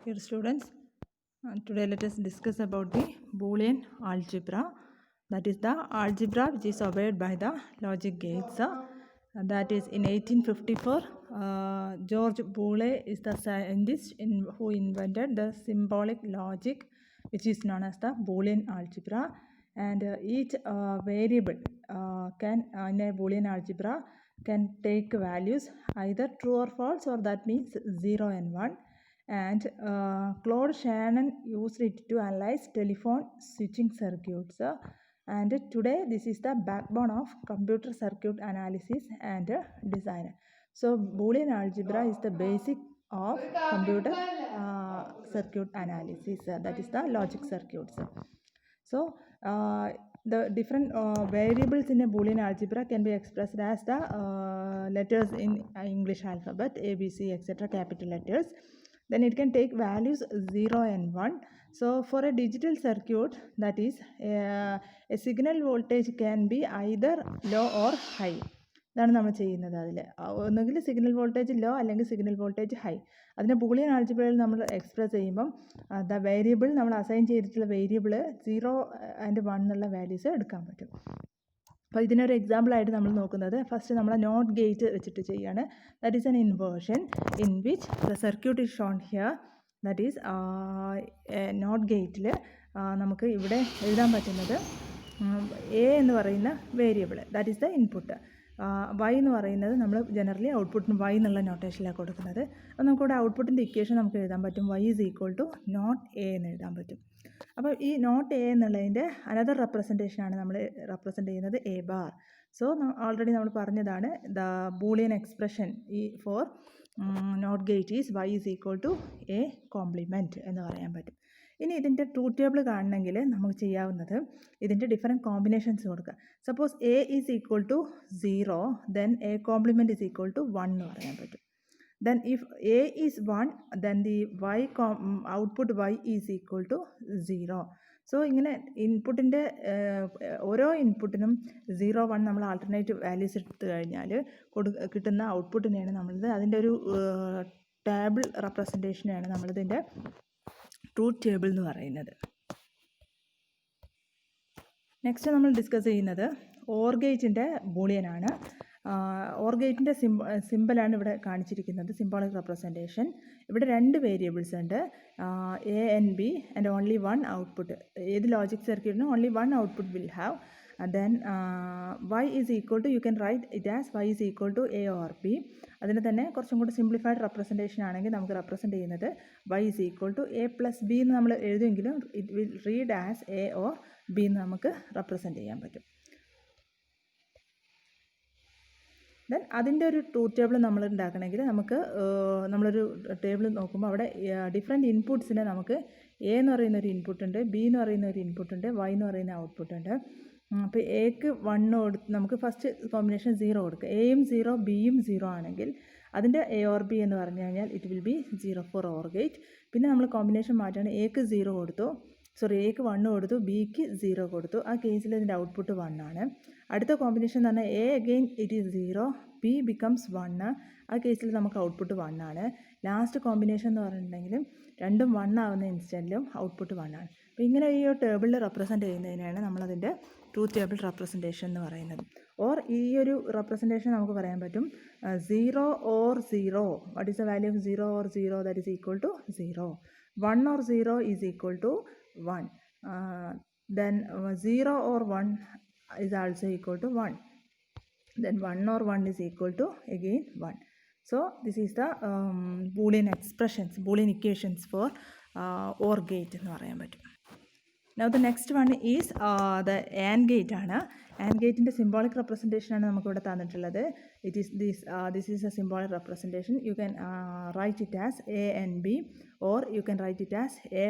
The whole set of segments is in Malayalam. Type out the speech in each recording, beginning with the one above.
Dear students, today let us discuss about the Boolean algebra. That is the algebra which is obeyed by the logic gates. That is in 1854, George Boole is the scientist who invented the symbolic logic, which is known as the Boolean algebra. And each variable can in a Boolean algebra can take values either true or false, or that means 0 and 1. And Claude Shannon used it to analyze telephone switching circuits. And today this is the backbone of computer circuit analysis and design. So Boolean algebra is the basic of computer circuit analysis. That is the logic circuits. So the different variables in a Boolean algebra can be expressed as the letters in English alphabet, A, B, C, etc., capital letters. Then it can take values 0 and 1. So for a digital circuit, that is a signal voltage can be either low or high. ഇതാണ് നമ്മൾ ചെയ്യുന്നത്. അതിൽ ഒന്നുകിൽ സിഗ്നൽ വോൾട്ടേജ് ലോ അല്ലെങ്കിൽ സിഗ്നൽ വോൾട്ടേജ് ഹൈ. അതിനെ ബൂളിയൻ ആൾജിബ്രയിൽ നമ്മൾ എക്സ്പ്രസ് ചെയ്യുമ്പം ദ വേരിയബിൾ നമ്മൾ അസൈൻ ചെയ്തിട്ടുള്ള വേരിയബിൾ 0 ആൻഡ് 1 എന്നുള്ള വാല്യൂസ് എടുക്കാൻ പറ്റും. അപ്പോൾ ഇതിനൊരു എക്സാമ്പിളായിട്ട് നമ്മൾ നോക്കുന്നത് ഫസ്റ്റ് നമ്മൾ നോട്ട് ഗേറ്റ് വെച്ചിട്ട് ചെയ്യാണ്. That is an inversion in which the circuit is shown here. That is not ഗേറ്റിൽ നമുക്ക് ഇവിടെ എഴുതാൻ പറ്റുന്നത് എ എന്ന് പറയുന്ന variable, that is the input. Y എന്ന് പറയുന്നത് നമ്മൾ ജനറലി ഔട്ട്പുട്ടിന് വൈ എന്നുള്ള നോട്ടേഷനിലാണ് കൊടുക്കുന്നത്. അപ്പോൾ നമുക്കിവിടെ ഔട്ട്പുട്ടിൻ്റെ ഇക്വേഷൻ നമുക്ക് എഴുതാൻ പറ്റും. Y is equal to not A എന്ന് എഴുതാൻ പറ്റും. അപ്പോൾ ഈ നോട്ട് എ എന്നുള്ളതിൻ്റെ അനദർ റെപ്രസെൻറ്റേഷനാണ് നമ്മൾ റെപ്രസെൻറ്റ് ചെയ്യുന്നത് എ ബാർ. സോ ഓൾറെഡി നമ്മൾ പറഞ്ഞതാണ് the Boolean expression for not gate is Y is equal to A complement എന്ന് പറയാൻ പറ്റും. ഇനി ഇതിൻ്റെ ട്രൂത്ത് ടേബിൾ കാണണമെങ്കിൽ നമുക്ക് ചെയ്യാവുന്നത് ഇതിൻ്റെ ഡിഫറെൻറ്റ് കോമ്പിനേഷൻസ് കൊടുക്കുക. Suppose A is equal to 0, then A complement is equal to 1 എന്ന് പറയാൻ പറ്റും. Then if A is 1, then the output Y is equal to 0. So ഇങ്ങനെ ഇൻപുട്ടിൻ്റെ ഓരോ ഇൻപുട്ടിനും 0, 1 നമ്മൾ ആൾട്ടർനേറ്റീവ് വാല്യൂസ് എടുത്തു കഴിഞ്ഞാൽ കിട്ടുന്ന ഔട്ട്പുട്ടിനെയാണ് നമ്മളിത് അതിൻ്റെ ഒരു ടേബിൾ റെപ്രസെൻറ്റേഷനെയാണ് നമ്മളിതിൻ്റെ ട്രൂത്ത് ടേബിൾ എന്ന് പറയുന്നത്. നെക്സ്റ്റ് നമ്മൾ ഡിസ്കസ് ചെയ്യുന്നത് ഓർ ഗേറ്റിൻ്റെ ബൂളിയനാണ്. ഓർ ഗേറ്റിൻ്റെ സിമ്പിളാണ് ഇവിടെ കാണിച്ചിരിക്കുന്നത്, സിംബോളിക് റെപ്രസെൻറ്റേഷൻ. ഇവിടെ 2 വേരിയബിൾസ് ഉണ്ട്, A and B, and only 1 output. ഏത് ലോജിക് സർക്യൂട്ടിനും only 1 output will have. Then Y is equal to, you can write it as Y is equal to A or B. അതിന് തന്നെ കുറച്ചും കൂടി സിംപ്ലിഫൈഡ് റെപ്രസെൻറ്റേഷൻ ആണെങ്കിൽ നമുക്ക് റെപ്രസെൻറ്റ് ചെയ്യുന്നത് Y is equal to A plus B എന്ന് നമ്മൾ എഴുതുമെങ്കിലും it will read as A or B എന്ന് നമുക്ക് റെപ്രസെൻറ്റ് ചെയ്യാൻ പറ്റും. ദെൻ അതിൻ്റെ ഒരു ട്രൂത്ത് ടേബിൾ നമ്മൾ ഉണ്ടാക്കണമെങ്കിൽ നമുക്ക് നമ്മളൊരു ടേബിൾ നോക്കുമ്പോൾ അവിടെ ഡിഫറെൻറ്റ് ഇൻപുട്ട്സിനെ നമുക്ക് എ എന്ന് പറയുന്ന ഒരു ഇൻപുട്ടുണ്ട്, ബി എന്ന് പറയുന്ന ഒരു ഇൻപുട്ടുണ്ട്, വൈ എന്ന് പറയുന്ന ഔട്ട്പുട്ടുണ്ട്. അപ്പോൾ എക്ക് 1 കൊടുത്ത് നമുക്ക് ഫസ്റ്റ് കോമ്പിനേഷൻ 0 കൊടുക്കുക. എയും 0 ബിയും 0 ആണെങ്കിൽ അതിൻ്റെ എ ഓർ ബി എന്ന് പറഞ്ഞു കഴിഞ്ഞാൽ it will be 0 for or gate. പിന്നെ നമ്മൾ കോമ്പിനേഷൻ മാറ്റുകയാണ്, എക്ക് 0 കൊടുത്തു, എക്ക് 1 കൊടുത്തു, ബിക്ക് 0 കൊടുത്തു. ആ കേസിൽ ഇതിൻ്റെ ഔട്ട്പുട്ട് 1 ആണ്. അടുത്ത കോമ്പിനേഷൻ എന്ന് പറഞ്ഞാൽ A again it is 0, B becomes 1. ആ കേസിൽ നമുക്ക് ഔട്ട്പുട്ട് 1 ആണ്. ലാസ്റ്റ് കോമ്പിനേഷൻ എന്ന് പറഞ്ഞിട്ടുണ്ടെങ്കിലും രണ്ടും 1 ആവുന്ന ഇൻസ്റ്റൻറ്റിലും ഔട്ട്പുട്ട് 1 ആണ്. അപ്പോൾ ഇങ്ങനെ ഈ ടേബിളിൽ റെപ്രസെൻറ്റ് ചെയ്യുന്നതിനാണ് നമ്മളതിൻ്റെ ട്രൂത്ത് ടേബിൾ റെപ്രസെൻറ്റേഷൻ എന്ന് പറയുന്നത്. ഓർ ഈ ഒരു റെപ്രസെൻറ്റേഷൻ നമുക്ക് പറയാൻ പറ്റും 0 or 0. What is the value of 0 or 0? That is equal to 0. 1 or 0 is equal to 1. Then 0 or 1 is also equal to 1. Then 1 or 1 is equal to again 1. So this is the Boolean expressions, Boolean equations for OR gate എന്ന് പറയാൻ പറ്റും. Now the next one is the AND gate ആണ്. AND ഗേറ്റിൻ്റെ സിംബോളിക് റെപ്രസെൻറ്റേഷൻ ആണ് നമുക്കിവിടെ തന്നിട്ടുള്ളത്. It is this is a symbolic representation. You can write it as A and B, or you can write it as A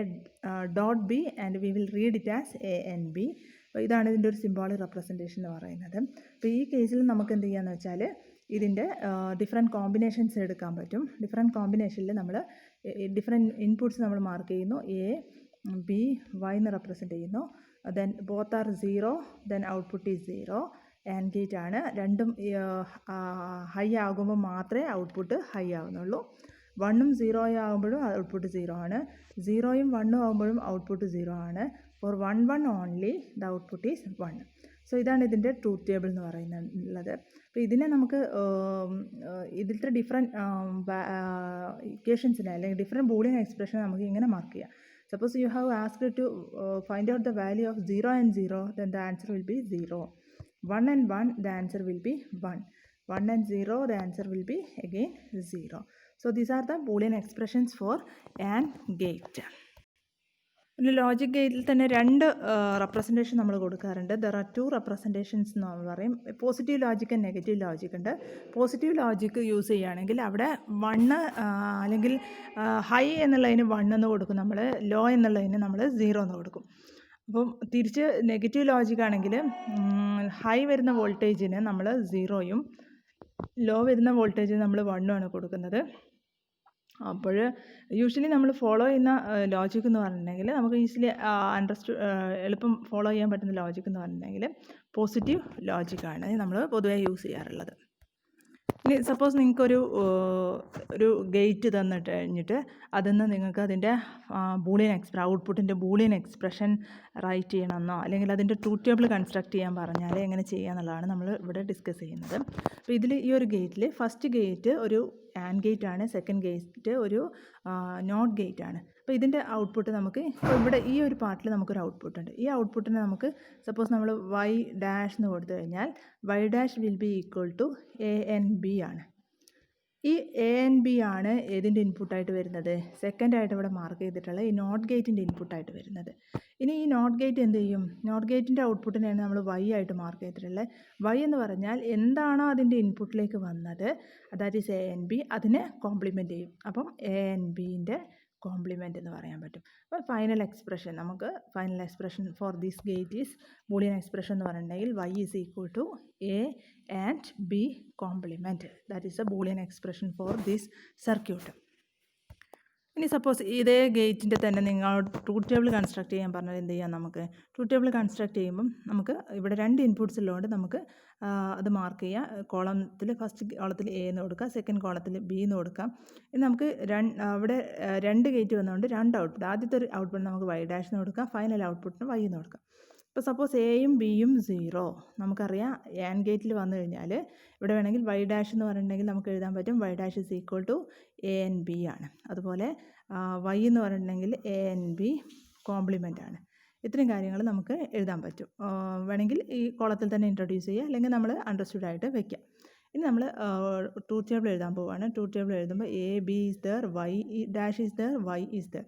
dot B and we will read it as A and B. അപ്പോൾ ഇതാണ് ഇതിൻ്റെ ഒരു സിംബോളിക് റെപ്രസെൻറ്റേഷൻ എന്ന് പറയുന്നത്. അപ്പോൾ ഈ കേസിൽ നമുക്ക് എന്ത് ചെയ്യാന്ന് വെച്ചാൽ ഇതിൻ്റെ ഡിഫറെൻറ്റ് കോമ്പിനേഷൻസ് എടുക്കാൻ പറ്റും. ഡിഫറെൻറ്റ് കോമ്പിനേഷനിൽ നമ്മൾ ഡിഫറെൻറ്റ് ഇൻപുട്ട്സ് നമ്മൾ മാർക്ക് ചെയ്യുന്നു. എ ബി വൈ എന്ന് റെപ്രസെൻറ്റ് ചെയ്യുന്നു. Then both are 0, then output is 0. And gate ആണ്. രണ്ടും ഹൈ ആകുമ്പോൾ മാത്രമേ ഔട്ട്പുട്ട് ഹൈ ആവുന്നുള്ളൂ. 1ഉം 0 ആകുമ്പോഴും ഔട്ട്പുട്ട് 0 ആണ്, 0യും 1ഉം ആകുമ്പോഴും ഔട്ട്പുട്ട് 0 ആണ്. For 1 1 only the output is 1. So ഇതാണ് ഇതിൻ്റെ ട്രൂത്ത് ടേബിൾ എന്ന് പറയുന്നത്. അപ്പോൾ ഇതിനെ നമുക്ക് ഇതിലത്തെ ഡിഫറെൻറ്റ് ഇക്വേഷൻസിനെ അല്ലെങ്കിൽ ഡിഫറെൻറ്റ് ബൂളിയൻ എക്സ്പ്രഷൻ നമുക്ക് ഇങ്ങനെ മാർക്ക് ചെയ്യാം. Suppose you have asked to find out the value of 0 and 0, then the answer will be 0. 1 and 1, the answer will be 1. 1 and 0, the answer will be again 0. So these are the Boolean expressions for AND gate. ഒരു ലോജിക് ഗേറ്റിൽ തന്നെ രണ്ട് റെപ്രസെൻറ്റേഷൻ നമ്മൾ കൊടുക്കാറുണ്ട്. ദർ ആർ 2 റെപ്രസെൻറ്റേഷൻസ് എന്ന് നമ്മൾ പറയും. Positive logic and negative logic ഉണ്ട്. പോസിറ്റീവ് ലോജിക് യൂസ് ചെയ്യുകയാണെങ്കിൽ അവിടെ 1 അല്ലെങ്കിൽ ഹൈ എന്നുള്ളതിന് 1 എന്ന് കൊടുക്കും നമ്മൾ, ലോ എന്നുള്ളതിന് നമ്മൾ 0 എന്ന് കൊടുക്കും. അപ്പം തിരിച്ച് നെഗറ്റീവ് ലോജിക് ആണെങ്കിൽ ഹൈ വരുന്ന വോൾട്ടേജിന് നമ്മൾ 0യും ലോ വരുന്ന വോൾട്ടേജിന് നമ്മൾ 1ഉമാണ് കൊടുക്കുന്നത്. അപ്പോൾ യൂഷ്വലി നമ്മൾ ഫോളോ ചെയ്യുന്ന ലോജിക് എന്ന് പറഞ്ഞിട്ടുണ്ടെങ്കിൽ നമുക്ക് ഈസിലി എളുപ്പം ഫോളോ ചെയ്യാൻ പറ്റുന്ന ലോജിക് എന്ന് പറഞ്ഞിട്ടുണ്ടെങ്കിൽ പോസിറ്റീവ് ലോജിക്കാണ് നമ്മൾ പൊതുവേ യൂസ് ചെയ്യാറുള്ളത്. ഇനി സപ്പോസ് നിങ്ങൾക്കൊരു ഗേറ്റ് തന്നിട്ട് കഴിഞ്ഞിട്ട് അതിൽ നിന്ന് നിങ്ങൾക്ക് അതിൻ്റെ ഔട്ട്പുട്ടിൻ്റെ ബൂളിയൻ എക്സ്പ്രഷൻ റൈറ്റ് ചെയ്യണമെന്നോ അല്ലെങ്കിൽ അതിൻ്റെ ട്രൂത്ത് ടേബിൾ കൺസ്ട്രക്ട് ചെയ്യാൻ പറഞ്ഞാൽ എങ്ങനെ ചെയ്യുക എന്നുള്ളതാണ് നമ്മൾ ഇവിടെ ഡിസ്കസ് ചെയ്യുന്നത്. അപ്പോൾ ഇതിൽ ഈ ഒരു ഗേറ്റിൽ ഫസ്റ്റ് ഗേറ്റ് ഒരു ആൻഡ് ഗേറ്റ് ആണ്, സെക്കൻഡ് ഗേറ്റ് ഒരു നോട്ട് ഗേറ്റ് ആണ്. അപ്പോൾ ഇതിൻ്റെ ഔട്ട്പുട്ട് നമുക്ക് ഇവിടെ ഈ ഒരു പാർട്ടിൽ നമുക്കൊരു ഔട്ട്പുട്ട് ഉണ്ട്. ഈ ഔട്ട്പുട്ടിനെ നമുക്ക് സപ്പോസ് നമ്മൾ വൈ ഡാഷ് എന്ന് കൊടുത്തു കഴിഞ്ഞാൽ Y dash will be equal to ANB ആണ്. ഈ ANB ആണ് ഏതിൻ്റെ ഇൻപുട്ടായിട്ട് വരുന്നത്? സെക്കൻഡായിട്ട് ഇവിടെ മാർക്ക് ചെയ്തിട്ടുള്ള ഈ നോട്ട് ഗേറ്റിൻ്റെ ഇൻപുട്ടായിട്ട് വരുന്നത്. ഇനി ഈ നോട്ട് ഗേറ്റ് എന്ത് ചെയ്യും? നോട്ട് ഗേറ്റിൻ്റെ ഔട്ട്പുട്ടിനെയാണ് നമ്മൾ വൈ ആയിട്ട് മാർക്ക് ചെയ്തിട്ടുള്ളത്. വൈ എന്ന് പറഞ്ഞാൽ എന്താണോ അതിൻ്റെ ഇൻപുട്ടിലേക്ക് വന്നത്, ദാറ്റ് ഈസ് ANB, അതിനെ കോംപ്ലിമെൻറ്റ് ചെയ്യും. അപ്പം ANBൻ്റെ കോംപ്ലിമെൻറ്റ് എന്ന് പറയാൻ പറ്റും. അപ്പോൾ final expression for this gate is Boolean expression എന്ന് പറഞ്ഞിട്ടുണ്ടെങ്കിൽ y is equal to A and B complement. That is a Boolean expression for this circuit. ഇനി സപ്പോസ് ഇതേ ഗേറ്റിൻ്റെ തന്നെ നിങ്ങൾ ട്രൂത്ത് ടേബിൾ കൺസ്ട്രക്ട് ചെയ്യാൻ പറഞ്ഞാൽ എന്ത് ചെയ്യാം? നമുക്ക് ട്രൂത്ത് ടേബിൾ കൺസ്ട്രക്ട് ചെയ്യുമ്പം നമുക്ക് ഇവിടെ 2 ഇൻപുട്ട്സ് ഉള്ളതുകൊണ്ട് നമുക്ക് അത് മാർക്ക് ചെയ്യാം. കോളത്തിൽ ഫസ്റ്റ് കോളത്തിൽ A എന്ന് കൊടുക്കാം, സെക്കൻഡ് കോളത്തിൽ B എന്ന് കൊടുക്കാം. ഇനി നമുക്ക് അവിടെ 2 ഗേറ്റ് വന്നുകൊണ്ട് 2 ഔട്ട്പുട്ട്. ആദ്യത്തെ ഒരു ഔട്ട്പുട്ട് നമുക്ക് y ഡാഷ് എന്ന് കൊടുക്കാം, ഫൈനൽ ഔട്ട്പുട്ടിന് y എന്ന് കൊടുക്കാം. ഇപ്പോൾ സപ്പോസ് എയും ബിയും 0, നമുക്കറിയാം ആൻഡ് ഗേറ്റിൽ വന്നു കഴിഞ്ഞാൽ ഇവിടെ വേണമെങ്കിൽ വൈ ഡാഷ് എന്ന് പറഞ്ഞിട്ടുണ്ടെങ്കിൽ നമുക്ക് എഴുതാൻ പറ്റും y dash is equal to ANB ആണ്. അതുപോലെ വൈ എന്ന് പറഞ്ഞിട്ടുണ്ടെങ്കിൽ ANB കോംപ്ലിമെൻ്റ് ആണ്. ഇത്രയും കാര്യങ്ങൾ നമുക്ക് എഴുതാൻ പറ്റും. വേണമെങ്കിൽ ഈ കോളത്തിൽ തന്നെ ഇൻട്രൊഡ്യൂസ് ചെയ്യുക, അല്ലെങ്കിൽ നമ്മൾ അണ്ടർസ്റ്റുഡ് ആയിട്ട് വെക്കാം. ഇനി നമ്മൾ ട്രൂത്ത് ടേബിൾ എഴുതാൻ പോവുകയാണ്. ട്രൂത്ത് ടേബിൾ എഴുതുമ്പോൾ AB is there, Y dash is there, Y is there.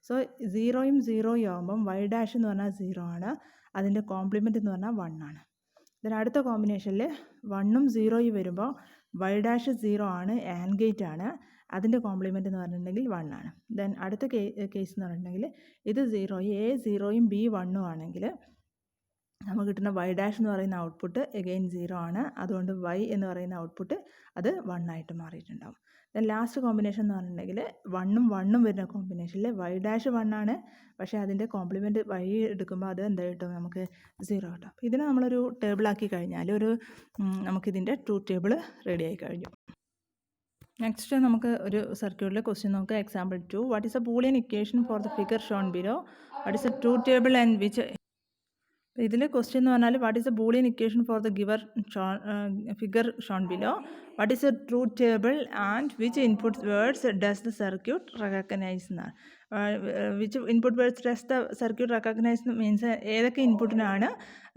So 0യും 0യും ആകുമ്പം വൈ ഡാഷ് എന്ന് പറഞ്ഞാൽ 0 ആണ്, അതിൻ്റെ കോംപ്ലിമെൻ്റ് എന്ന് പറഞ്ഞാൽ 1 ആണ്. ഇതിന് അടുത്ത കോമ്പിനേഷനിൽ 1ഉം 0യും വരുമ്പോൾ വൈ ഡാഷ് 0 ആണ്, ആൻഡ് ഗേറ്റ് ആണ്, അതിൻ്റെ കോംപ്ലിമെൻ്റ് എന്ന് പറഞ്ഞിട്ടുണ്ടെങ്കിൽ 1 ആണ്. ദെൻ അടുത്ത കേസ് എന്ന് പറഞ്ഞിട്ടുണ്ടെങ്കിൽ ഇത് 0യും B 1ഉം ആണെങ്കിൽ നമുക്ക് കിട്ടുന്ന വൈ ഡാഷ് എന്ന് പറയുന്ന ഔട്ട്പുട്ട് എഗെയിൻ 0 ആണ്. അതുകൊണ്ട് വൈ എന്ന് പറയുന്ന ഔട്ട്പുട്ട് അത് 1 ആയിട്ട് മാറിയിട്ടുണ്ടാവും. ദെൻ ലാസ്റ്റ് കോമ്പിനേഷൻ എന്ന് പറഞ്ഞിട്ടുണ്ടെങ്കിൽ 1ഉം 1ഉം വരുന്ന കോമ്പിനേഷനിൽ വൈ ഡാഷ് 1 ആണ്, പക്ഷേ അതിൻ്റെ കോംപ്ലിമെൻറ്റ് വൈ എടുക്കുമ്പോൾ അത് എന്താ കിട്ടും? നമുക്ക് 0 കിട്ടും. അപ്പോൾ ഇതിനെ നമ്മളൊരു ടേബിളാക്കി കഴിഞ്ഞാൽ നമുക്കിതിൻ്റെ ട്രൂത്ത് ടേബിൾ റെഡി ആയി കഴിഞ്ഞു. നെക്സ്റ്റ് നമുക്ക് ഒരു സർക്യൂട്ടിലെ ക്വസ്റ്റ്യൻ നോക്കുക. Example 2. What is a Boolean equation for the figure shown below? What is a truth table and which? ഇതിൽ ക്വസ്റ്റ്യൻ എന്ന് പറഞ്ഞാൽ what is a Boolean equation for the figure shown below? What is a truth table and which input words does the circuit recognise means. വിച്ച് input words does the circuit റെക്കഗ്നൈസ് മീൻസ് ഏതൊക്കെ ഇൻപുട്ടിനാണ്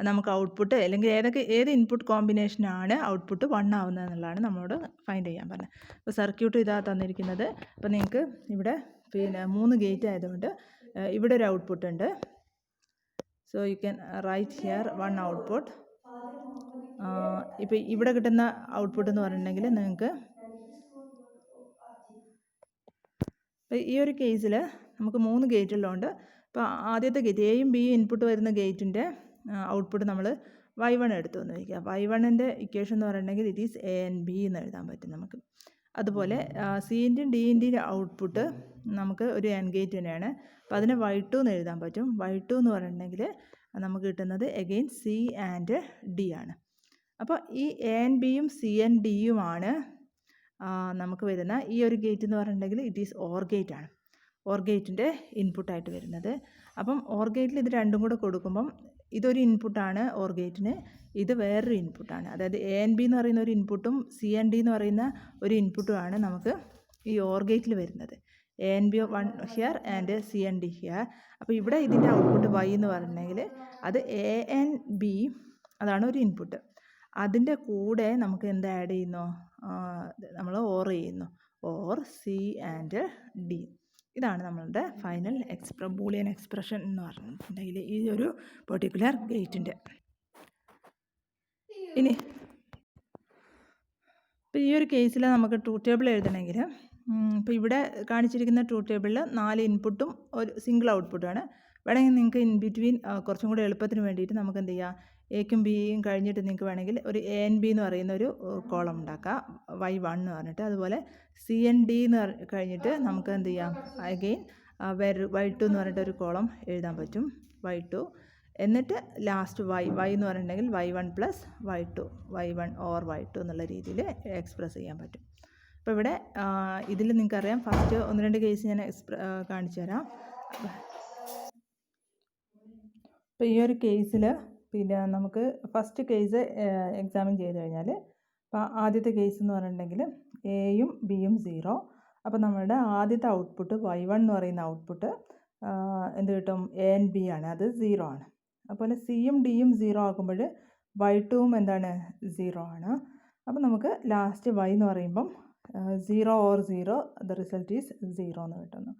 നമുക്ക് ഔട്ട്പുട്ട്, അല്ലെങ്കിൽ ഏത് ഇൻപുട്ട് കോമ്പിനേഷനാണ് ഔട്ട്പുട്ട് 1 ആവുന്നത് എന്നുള്ളതാണ് നമ്മളോട് ഫൈൻഡ് ചെയ്യാൻ പറഞ്ഞത്. അപ്പോൾ സർക്യൂട്ട് ഇതാ തന്നിരിക്കുന്നത്. അപ്പോൾ നിങ്ങൾക്ക് ഇവിടെ 3 ഗേറ്റ് ആയതുകൊണ്ട് ഇവിടെ ഒരു ഔട്ട്പുട്ട് ഉണ്ട്. So you can right here 1 output. ഇപ്പോൾ ഇവിടെ കിട്ടുന്ന ഔട്ട്പുട്ട് എന്ന് പറഞ്ഞിട്ടുണ്ടെങ്കിൽ നിങ്ങൾക്ക് ഈ ഒരു കേസിൽ നമുക്ക് 3 ഗേറ്റ് ഉള്ളതുകൊണ്ട് ഇപ്പോൾ ആദ്യത്തെ ഗേറ്റ് എയും ബിയും ഇൻപുട്ട് വരുന്ന ഗേറ്റിൻ്റെ ഔട്ട്പുട്ട് നമ്മൾ y1 എടുത്തു എന്ന് വയ്ക്കുക. y1ൻ്റെ ഇക്വേഷൻ എന്ന് പറഞ്ഞിട്ടുണ്ടെങ്കിൽ ഇറ്റ് ഈസ് ANB എന്ന് എഴുതാൻ പറ്റും നമുക്ക്. അതുപോലെ സിൻ്റെയും ഡിൻ്റെയും ഔട്ട്പുട്ട് നമുക്ക് ഒരു AND ഗേറ്റ് തന്നെയാണ്. അപ്പോൾ അതിനെ y2 എന്ന് എഴുതാൻ പറ്റും. y2 എന്ന് പറഞ്ഞിട്ടുണ്ടെങ്കിൽ നമുക്ക് കിട്ടുന്നത് എഗെയിൻ C ആൻഡ് D ആണ്. അപ്പോൾ ഈ ANBയും C and Dയുമാണ് നമുക്ക് വരുന്ന ഈ ഒരു ഗേറ്റ് എന്ന് പറഞ്ഞിട്ടുണ്ടെങ്കിൽ ഇറ്റ് ഈസ് ഓർ ഗേറ്റ് ആണ്. ഓർ ഗേറ്റിൻ്റെ ഇൻപുട്ടായിട്ട് വരുന്നത്. അപ്പം ഓർ ഗേറ്റിൽ ഇത് രണ്ടും കൂടെ കൊടുക്കുമ്പം ഇതൊരു ഇൻപുട്ടാണ് ഓർ ഗേറ്റിന്, ഇത് വേറൊരു ഇൻപുട്ടാണ്. അതായത് എ എൻ ബി എന്ന് പറയുന്ന ഒരു ഇൻപുട്ടും സി എൻ ഡി എന്ന് പറയുന്ന ഒരു ഇൻപുട്ടുമാണ് നമുക്ക് ഈ ഓർ ഗേറ്റിൽ വരുന്നത്. A N B one here and C N D here. അപ്പോൾ ഇവിടെ ഇതിൻ്റെ ഔട്ട്പുട്ട് വൈ എന്ന് പറഞ്ഞിട്ടുണ്ടെങ്കിൽ അത് എ എൻ ബി, അതാണ് ഒരു ഇൻപുട്ട്. അതിൻ്റെ കൂടെ നമുക്ക് എന്ത് ആഡ് ചെയ്യുന്നു, നമ്മൾ ഓർ ചെയ്യുന്നു, ഓർ സി ആൻഡ് ഡി. ഇതാണ് നമ്മളുടെ ഫൈനൽ ബൂളിയൻ എക്സ്പ്രഷൻ എന്ന് പറഞ്ഞിട്ടുണ്ടെങ്കിൽ ഈ ഒരു പെർട്ടിക്കുലർ ഗേറ്റിൻ്റെ. ഇനി ഇപ്പോൾ ഈ ഒരു കേസിൽ നമുക്ക് ട്രൂത്ത് ടേബിൾ എഴുതണമെങ്കിൽ, ഇപ്പോൾ ഇവിടെ കാണിച്ചിരിക്കുന്ന ട്രൂത്ത് ടേബിളിൽ 4 ഇൻപുട്ടും ഒരു സിംഗിൾ ഔട്ട്പുട്ടാണ്. വേണമെങ്കിൽ നിങ്ങൾക്ക് ഇൻ ബിറ്റ്വീൻ കുറച്ചും കൂടി എളുപ്പത്തിന് വേണ്ടിയിട്ട് നമുക്ക് എന്ത് ചെയ്യാം, എക്കും ബിയും കഴിഞ്ഞിട്ട് നിങ്ങൾക്ക് വേണമെങ്കിൽ ഒരു എ എൻ ബി എന്ന് പറയുന്ന ഒരു കോളം ഉണ്ടാക്കാം, y1 എന്ന് പറഞ്ഞിട്ട്. അതുപോലെ സി എൻ ഡി എന്ന് കഴിഞ്ഞിട്ട് നമുക്ക് എന്ത് ചെയ്യാം, അഗെയിൻ വേറെ y2 എന്ന് പറഞ്ഞിട്ട് ഒരു കോളം എഴുതാൻ പറ്റും, y2. എന്നിട്ട് ലാസ്റ്റ് വൈ എന്ന് പറഞ്ഞിട്ടുണ്ടെങ്കിൽ y1 plus y2, y1 or y2 എന്നുള്ള രീതിയിൽ എക്സ്പ്രസ് ചെയ്യാൻ പറ്റും. അപ്പോൾ ഇവിടെ ഇതിൽ നിങ്ങൾക്കറിയാം, ഫസ്റ്റ് 1-2 കേസ് ഞാൻ കാണിച്ചു തരാം. അപ്പോൾ ഈ ഒരു കേസിൽ പിന്നെ നമുക്ക് ഫസ്റ്റ് കേസ് എക്സാമിൻ ചെയ്ത് കഴിഞ്ഞാൽ, അപ്പോൾ ആദ്യത്തെ കേസ് എന്ന് പറഞ്ഞിട്ടുണ്ടെങ്കിൽ എയും ബിയും 0. അപ്പോൾ നമ്മളുടെ ആദ്യത്തെ ഔട്ട്പുട്ട് y1 എന്ന് പറയുന്ന ഔട്ട്പുട്ട് എന്ത് കിട്ടും, എ എൻ ബി ആണ്, അത് 0 ആണ്. അതുപോലെ സിയും ഡിയും 0 ആക്കുമ്പോൾ y2വും എന്താണ്, 0 ആണ്. അപ്പോൾ നമുക്ക് ലാസ്റ്റ് y എന്ന് പറയുമ്പം 0 ഓർ 0, ദ റിസൾട്ട് ഈസ് 0 എന്ന് കിട്ടുന്നു.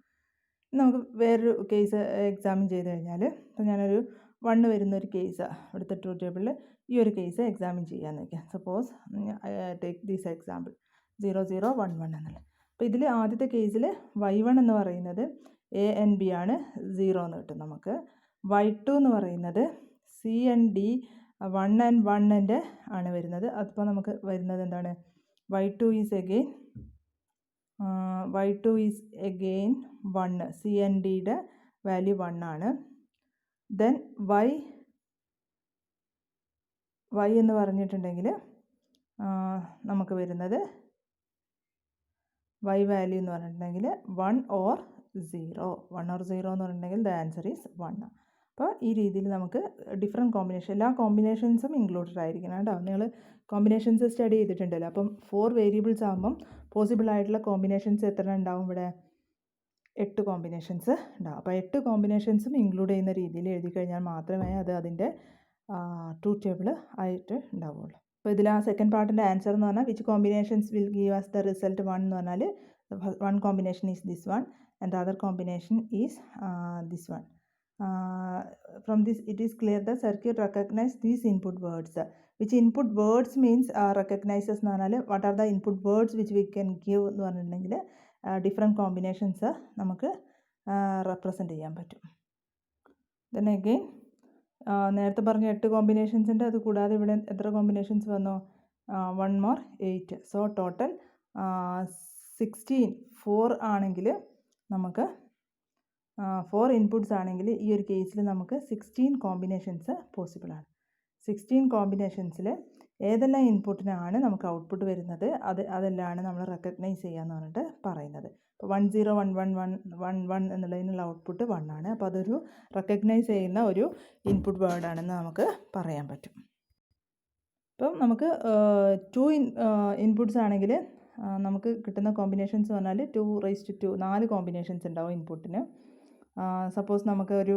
നമുക്ക് വേറൊരു കേസ് എക്സാമിൻ ചെയ്ത് കഴിഞ്ഞാൽ, അപ്പോൾ ഞാനൊരു 1 വരുന്നൊരു കേസ് ഇവിടുത്തെ ട്രൂത്ത് ടേബിളിൽ ഈ ഒരു കേസ് എക്സാമിൻ ചെയ്യാമെന്ന് വയ്ക്കാം. സപ്പോസ് ടേക്ക് ദിസ് എക്സാമ്പിൾ 0 0 1 1 എന്നുള്ളത്. അപ്പോൾ ഇതിൽ ആദ്യത്തെ കേസിൽ y1 എന്ന് പറയുന്നത് എ എൻ ബി ആണ്, 0 എന്ന് കിട്ടും നമുക്ക്. y2 എന്ന് പറയുന്നത് സി എൻ ഡി 1 ആൻഡ് 1 ആണ് വരുന്നത്. അപ്പോൾ നമുക്ക് വരുന്നത് എന്താണ്, y2 is again 1, C N ഡിയുടെ വാല്യൂ 1 ആണ്. ദെൻ y എന്ന് പറഞ്ഞിട്ടുണ്ടെങ്കിൽ നമുക്ക് വരുന്നത് y വാല്യൂ എന്ന് പറഞ്ഞിട്ടുണ്ടെങ്കിൽ 1 ഓർ 0 എന്ന് പറഞ്ഞിട്ടുണ്ടെങ്കിൽ ദ ആൻസർ ഈസ് 1. അപ്പോൾ ഈ രീതിയിൽ നമുക്ക് ഡിഫറെൻറ്റ് കോമ്പിനേഷൻ, എല്ലാ കോമ്പിനേഷൻസും ഇൻക്ലൂഡഡ് ആയിരിക്കണം കേട്ടോ. നിങ്ങൾ കോമ്പിനേഷൻസ് സ്റ്റഡി ചെയ്തിട്ടുണ്ടല്ലോ. അപ്പം 4 വേരിയബിൾസ് ആകുമ്പം പോസിബിൾ ആയിട്ടുള്ള കോമ്പിനേഷൻസ് എത്ര ഉണ്ടാവും, ഇവിടെ 8 കോമ്പിനേഷൻസ് ഉണ്ടാവും. അപ്പോൾ 8 കോമ്പിനേഷൻസും ഇൻക്ലൂഡ് ചെയ്യുന്ന രീതിയിൽ എഴുതി കഴിഞ്ഞാൽ മാത്രമേ അത് അതിൻ്റെ ട്രൂത്ത് ടേബിൾ ആയിട്ട് ഉണ്ടാവുള്ളൂ. അപ്പോൾ ഇതിൽ ആ സെക്കൻഡ് പാർട്ടിൻ്റെ ആൻസർ എന്ന് പറഞ്ഞാൽ which combinations will give us the result 1 എന്ന് പറഞ്ഞാൽ, 1 combination is this one and the other combination is this one. From this it is clear the circuit recognize these input words. Which input words means recognizes എന്ന് പറഞ്ഞാൽ what are the input words which we can give എന്ന് പറഞ്ഞിട്ടുണ്ടെങ്കിൽ ഡിഫറെൻറ്റ് കോമ്പിനേഷൻസ് നമുക്ക് റെപ്രസെൻ്റ് ചെയ്യാൻ പറ്റും. ദെൻ അഗെയിൻ നേരത്തെ പറഞ്ഞ 8 കോമ്പിനേഷൻസിൻ്റെ അത് കൂടാതെ ഇവിടെ എത്ര കോമ്പിനേഷൻസ് വന്നു, 1 more 8. So total 16. 4 ആണെങ്കിൽ നമുക്ക് 4 ഇൻപുട്ട്സ് ആണെങ്കിൽ ഈ ഒരു കേസിൽ നമുക്ക് 16 കോമ്പിനേഷൻസ് പോസിബിളാണ്. 16 കോമ്പിനേഷൻസിൽ ഏതെല്ലാം ഇൻപുട്ടിനാണ് നമുക്ക് ഔട്ട്പുട്ട് വരുന്നത് അതെല്ലാമാണ് നമ്മൾ റെക്കഗ്നൈസ് ചെയ്യാമെന്ന് പറഞ്ഞിട്ട് പറയുന്നത്. ഇപ്പോൾ 1 0 1 1 1 1 എന്നുള്ളതിനുള്ള ഔട്ട്പുട്ട് 1 ആണ്. അപ്പോൾ അതൊരു റെക്കഗ്നൈസ് ചെയ്യുന്ന ഒരു ഇൻപുട്ട് വേർഡാണെന്ന് നമുക്ക് പറയാൻ പറ്റും. ഇപ്പം നമുക്ക് 2 ഇൻപുട്ട്സ് ആണെങ്കിൽ നമുക്ക് കിട്ടുന്ന കോമ്പിനേഷൻസ് പറഞ്ഞാൽ 2 4 കോമ്പിനേഷൻസ് ഉണ്ടാവും ഇൻപുട്ടിന്. സപ്പോസ് നമുക്ക് ഒരു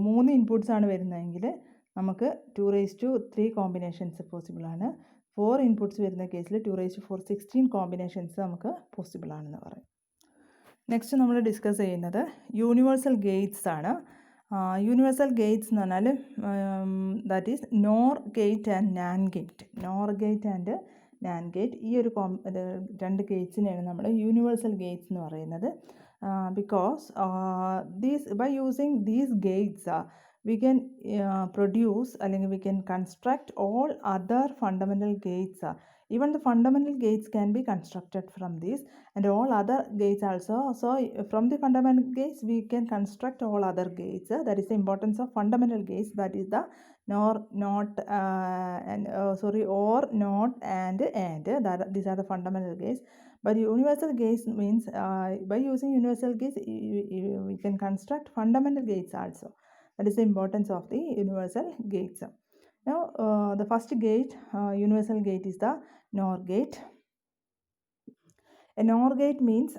3 ഇൻപുട്ട്സ് ആണ് വരുന്നതെങ്കിൽ നമുക്ക് 2 കോമ്പിനേഷൻസ് പോസിബിളാണ്. 4 ഇൻപുട്ട്സ് വരുന്ന കേസിൽ 2 16 കോമ്പിനേഷൻസ് നമുക്ക് പോസിബിളാണെന്ന് പറയും. നെക്സ്റ്റ് നമ്മൾ ഡിസ്കസ് ചെയ്യുന്നത് യൂണിവേഴ്സൽ ഗേറ്റ്സ് ആണ്. യൂണിവേഴ്സൽ ഗേറ്റ്സ് എന്ന് പറഞ്ഞാൽ that is nor gate and NAND gate. Nor gate and NAND gate, ഈ ഒരു 2 ഗേറ്റ്സിനെയാണ് നമ്മൾ യൂണിവേഴ്സൽ ഗേറ്റ്സ് എന്ന് പറയുന്നത്. Because by using these gates we can produce അല്ലെങ്കിൽ we can construct all other fundamental gates. Even the fundamental gates can be constructed from these and all other gates also. So from the fundamental gates we can construct all other gates. That is the importance of fundamental gates. That is the or, not and or, not, and. These are the fundamental gates. But universal gates means by using universal gates we can construct fundamental gates also. That is the importance of the universal gates. Now the first gate, universal gate, is the NOR gate. A NOR gate means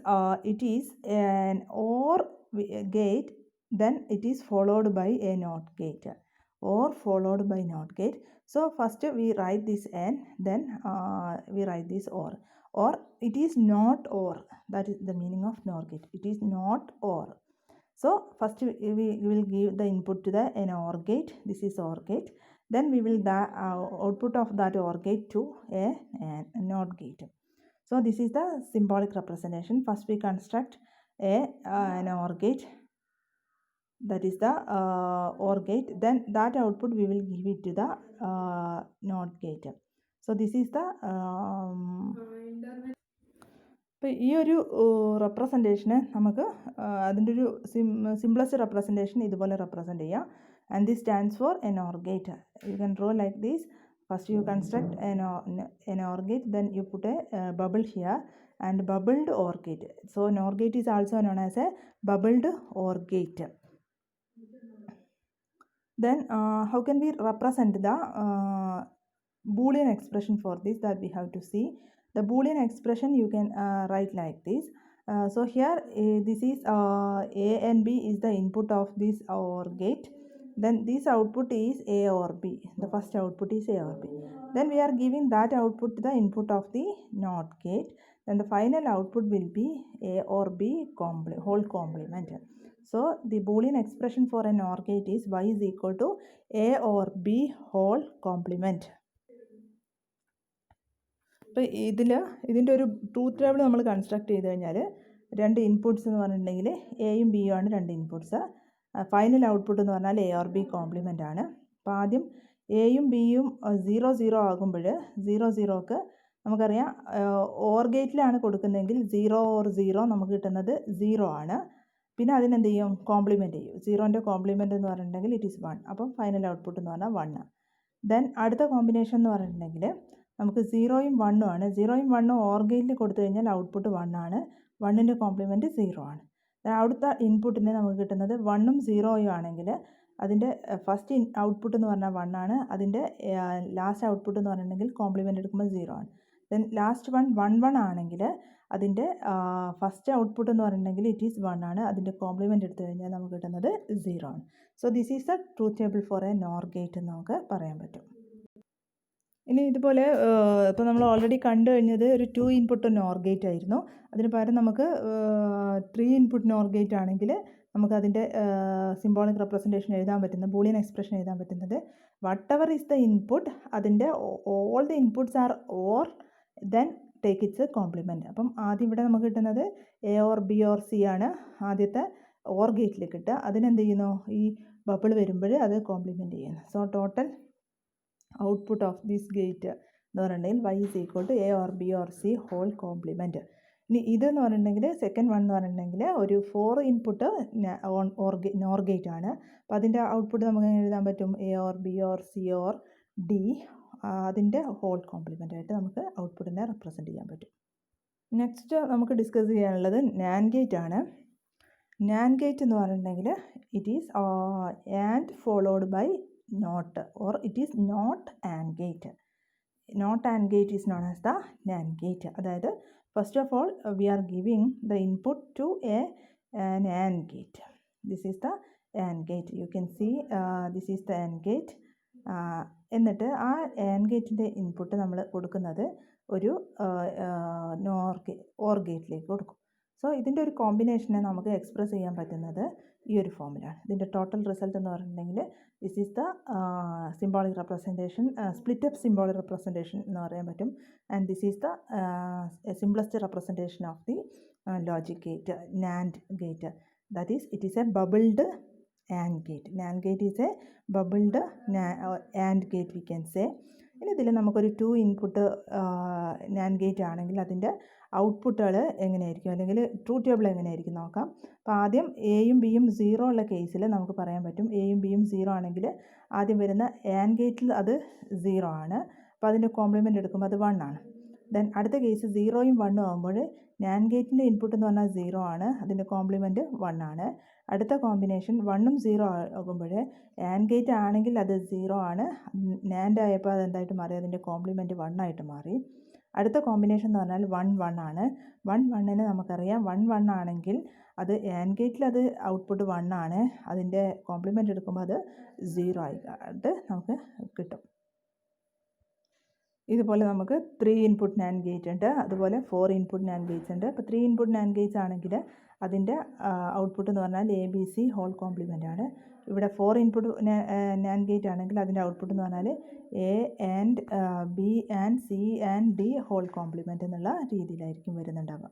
it is an OR gate, then it is followed by a NOT gate, or followed by NOT gate. So first we write this N, then we write this OR. Or it is not OR. That is the meaning of NOR gate. It is not OR. So first we will give the input to the NOR gate. This is OR gate. Then we will the output of that OR gate to a NOT gate. So this is the symbolic representation. First we construct an OR gate. That is the OR gate. Then that output we will give it to the NOT gate. So this is the ഇപ്പോൾ ഈ ഒരു റെപ്രസെൻറ്റേഷന് നമുക്ക് അതിൻ്റെ ഒരു സിംപ്ലസ്റ്റ് റെപ്രസെൻറ്റേഷൻ ഇതുപോലെ റെപ്രസെൻറ്റ് ചെയ്യാം. And this stands for N OR gate. You can draw like this. First you construct an OR gate, then you put a bubble here and bubbled OR gate. So NOR gate is also known as a bubbled OR gate. Then how can we represent the Boolean expression for this, that we have to see. The Boolean expression you can write like this. So here this is A and B is the input of this OR gate. Then this output is A or B. The first output is A or B. Then we are giving that output to the input of the NOT gate. Then the final output will be A or B whole complement. So the Boolean expression for an OR gate is Y is equal to A or B whole complement. ഇപ്പോൾ ഇതിൻ്റെ ഒരു ട്രൂത്ത് ടേബിൾ നമ്മൾ കൺസ്ട്രക്ട് ചെയ്ത് കഴിഞ്ഞാൽ രണ്ട് ഇൻപുട്ട്സ് എന്ന് പറഞ്ഞിട്ടുണ്ടെങ്കിൽ എയും ബിയും ആണ് രണ്ട് ഇൻപുട്ട്സ്. ഫൈനൽ ഔട്ട്പുട്ട് എന്ന് പറഞ്ഞാൽ A or B കോംപ്ലിമെൻ്റ് ആണ്. അപ്പോൾ ആദ്യം എയും ബിയും 0 ആകുമ്പോൾ 0 നമുക്കറിയാം OR ഗേറ്റിലാണ് കൊടുക്കുന്നതെങ്കിൽ 0 or 0 നമുക്ക് കിട്ടുന്നത് 0 ആണ്. പിന്നെ അതിനെന്ത് ചെയ്യും, കോംപ്ലിമെൻറ്റ് ചെയ്യും. 0ൻ്റെ കോംപ്ലിമെൻറ്റ് എന്ന് പറഞ്ഞിട്ടുണ്ടെങ്കിൽ ഇറ്റ് ഈസ് 1. അപ്പം ഫൈനൽ ഔട്ട്പുട്ട് എന്ന് പറഞ്ഞാൽ 1. ദെൻ അടുത്ത കോമ്പിനേഷൻ എന്ന് പറഞ്ഞിട്ടുണ്ടെങ്കിൽ നമുക്ക് 0യും 1ഉം ആണ്. 0യും 1ഉം OR ഗേറ്റിൽ കൊടുത്തു കഴിഞ്ഞാൽ ഔട്ട്പുട്ട് 1 ആണ്. 1ൻ്റെ കോംപ്ലിമെൻറ്റ് 0 ആണ്. അടുത്ത ഇൻപുട്ടിന് നമുക്ക് കിട്ടുന്നത് 1ഉം 0യും ആണെങ്കിൽ അതിൻ്റെ ഫസ്റ്റ് ഔട്ട്പുട്ട് എന്ന് പറഞ്ഞാൽ 1 ആണ്. അതിൻ്റെ ലാസ്റ്റ് ഔട്ട്പുട്ട് എന്ന് പറഞ്ഞിട്ടുണ്ടെങ്കിൽ കോംപ്ലിമെൻറ്റ് എടുക്കുമ്പോൾ 0 ആണ്. ദെൻ ലാസ്റ്റ് 1 ആണെങ്കിൽ അതിൻ്റെ ഫസ്റ്റ് ഔട്ട്പുട്ട് എന്ന് പറഞ്ഞിട്ടുണ്ടെങ്കിൽ ഇറ്റ് ഈസ് 1 ആണ്. അതിൻ്റെ കോംപ്ലിമെൻറ്റ് എടുത്തു കഴിഞ്ഞാൽ നമുക്ക് കിട്ടുന്നത് 0 ആണ്. So this is the truth table for a NOR gate എന്ന് നമുക്ക് പറയാൻ പറ്റും. ഇനി ഇതുപോലെ ഇപ്പോൾ നമ്മൾ ഓൾറെഡി കണ്ടു കഴിഞ്ഞത് ഒരു 2 ഇൻപുട്ട് NOR ഗേറ്റ് ആയിരുന്നു. അതിന് പകരം നമുക്ക് 3 ഇൻപുട്ട് NOR ഗേറ്റ് ആണെങ്കിൽ നമുക്കതിൻ്റെ സിംബോളിക് റെപ്രസെൻറ്റേഷൻ എഴുതാൻ പറ്റുന്നത്, ബൂളിയൻ എക്സ്പ്രഷൻ എഴുതാൻ പറ്റുന്നത് വട്ട് എവർ ഈസ് ദ ഇൻപുട്ട്, അതിൻ്റെ all the inputs R or then take it's compliment. അപ്പം ആദ്യം ഇവിടെ നമുക്ക് കിട്ടുന്നത് A or B or C ആണ് ആദ്യത്തെ OR ഗേറ്റിൽ കിട്ടുക. അതിനെന്ത് ചെയ്യുന്നു, ഈ ബബിൾ വരുമ്പോൾ അത് കോംപ്ലിമെൻറ്റ് ചെയ്യുന്നു. So total output of this gate എന്ന് പറഞ്ഞിട്ടുണ്ടെങ്കിൽ Y is equal to A or B or C whole complement. ഇനി ഇതെന്ന് പറഞ്ഞിട്ടുണ്ടെങ്കിൽ സെക്കൻഡ് വൺ എന്ന് പറഞ്ഞിട്ടുണ്ടെങ്കിൽ ഒരു 4 ഇൻപുട്ട് NOR ഗേറ്റ് ആണ്. അപ്പോൾ അതിൻ്റെ ഔട്ട്പുട്ട് നമുക്ക് എങ്ങനെ എഴുതാൻ പറ്റും, A or B or C or D അതിൻ്റെ ഹോൾ കോംപ്ലിമെൻ്റ് ആയിട്ട് നമുക്ക് ഔട്ട്പുട്ടിനെ റെപ്രസെൻറ്റ് ചെയ്യാൻ പറ്റും. നെക്സ്റ്റ് നമുക്ക് ഡിസ്കസ് ചെയ്യാനുള്ളത് NAND ഗേറ്റ് ആണ്. NAND ഗേറ്റ് എന്ന് പറഞ്ഞിട്ടുണ്ടെങ്കിൽ it is and followed by not, or it is not AND gate. Not AND gate is known as the NAND gate. അതായത് first of all we are giving the input to an AND gate. This is the AND gate. You can see this is the AND gate. എന്നിട്ട് ആ AND ഗേറ്റിൻ്റെ ഇൻപുട്ട് നമ്മൾ കൊടുക്കുന്നത് ഒരു OR ഗേറ്റിലേക്ക് കൊടുക്കും. സോ ഇതിൻ്റെ ഒരു കോമ്പിനേഷനെ നമുക്ക് എക്സ്പ്രസ് ചെയ്യാൻ പറ്റുന്നത് ഈ ഒരു ഫോമിലാണ്. ഇതിൻ്റെ ടോട്ടൽ റിസൾട്ട് എന്ന് പറഞ്ഞിട്ടുണ്ടെങ്കിൽ this is the symbolic representation, split up symbolic representation എന്ന് പറയാൻ പറ്റും. And this is the simplest representation of the logic gate, NAND gate. That is it is A bubbled AND gate. NAND gate is A bubbled AND gate we can say. ഇനി ഇതിൽ നമുക്കൊരു 2 ഇൻപുട്ട് NAND ഗേറ്റ് ആണെങ്കിൽ അതിൻ്റെ ഔട്ട്പുട്ടുകൾ എങ്ങനെയായിരിക്കും, അല്ലെങ്കിൽ ട്രൂത്ത് ടേബിൾ എങ്ങനെയായിരിക്കും നോക്കാം. അപ്പോൾ ആദ്യം എയും ബിയും 0 ഉള്ള കേസിൽ നമുക്ക് പറയാൻ പറ്റും എയും ബിയും 0 ആണെങ്കിൽ ആദ്യം വരുന്ന AND ഗേറ്റിൽ അത് 0 ആണ്. അപ്പോൾ അതിൻ്റെ കോംപ്ലിമെൻ്റ് എടുക്കുമ്പോൾ അത് 1 ആണ്. ദെൻ അടുത്ത കേസ് 0യും 1ഉം ആകുമ്പോൾ നാൻഡ് ഗേറ്റിൻ്റെ ഇൻപുട്ട് എന്ന് പറഞ്ഞാൽ 0 ആണ്, അതിൻ്റെ കോംപ്ലിമെൻറ്റ് 1 ആണ്. അടുത്ത കോമ്പിനേഷൻ 1ഉം 0 ആകുമ്പോൾ ആൻഡ് ഗേറ്റ് ആണെങ്കിൽ അത് 0 ആണ്, നാൻഡ് ആയപ്പോൾ അത് എന്തായിട്ട് മാറി, അതിൻ്റെ കോംപ്ലിമെൻറ്റ് 1 ആയിട്ട് മാറി. അടുത്ത കോമ്പിനേഷൻ എന്ന് പറഞ്ഞാൽ 1 1 ആണ്. 1 1ന് നമുക്കറിയാം 1 1 ആണെങ്കിൽ അത് ആൻഡ് ഗേറ്റിൽ അത് ഔട്ട്പുട്ട് 1 ആണ്, അതിൻ്റെ കോംപ്ലിമെൻറ്റ് എടുക്കുമ്പോൾ അത് 0 ആയിട്ട് നമുക്ക് കിട്ടും. ഇതുപോലെ നമുക്ക് 3 ഇൻപുട്ട് നാൻഡ് ഗേറ്റ് ഉണ്ട്, അതുപോലെ 4 ഇൻപുട്ട് നാൻഡ് ഗേറ്റ്സ് ഉണ്ട്. അപ്പോൾ 3 ഇൻപുട്ട് നാൻഡ് ഗേറ്റ്സ് ആണെങ്കിൽ അതിൻ്റെ ഔട്ട്പുട്ട് എന്ന് പറഞ്ഞാൽ ABC ഹോൾ കോംപ്ലിമെൻ്റ് ആണ്. ഇവിടെ 4 ഇൻപുട്ട് നാൻഡ് ഗേറ്റ് ആണെങ്കിൽ അതിൻ്റെ ഔട്ട്പുട്ട് എന്ന് പറഞ്ഞാൽ A and B and C and D whole complement എന്നുള്ള രീതിയിലായിരിക്കും വരുന്നുണ്ടാവുക.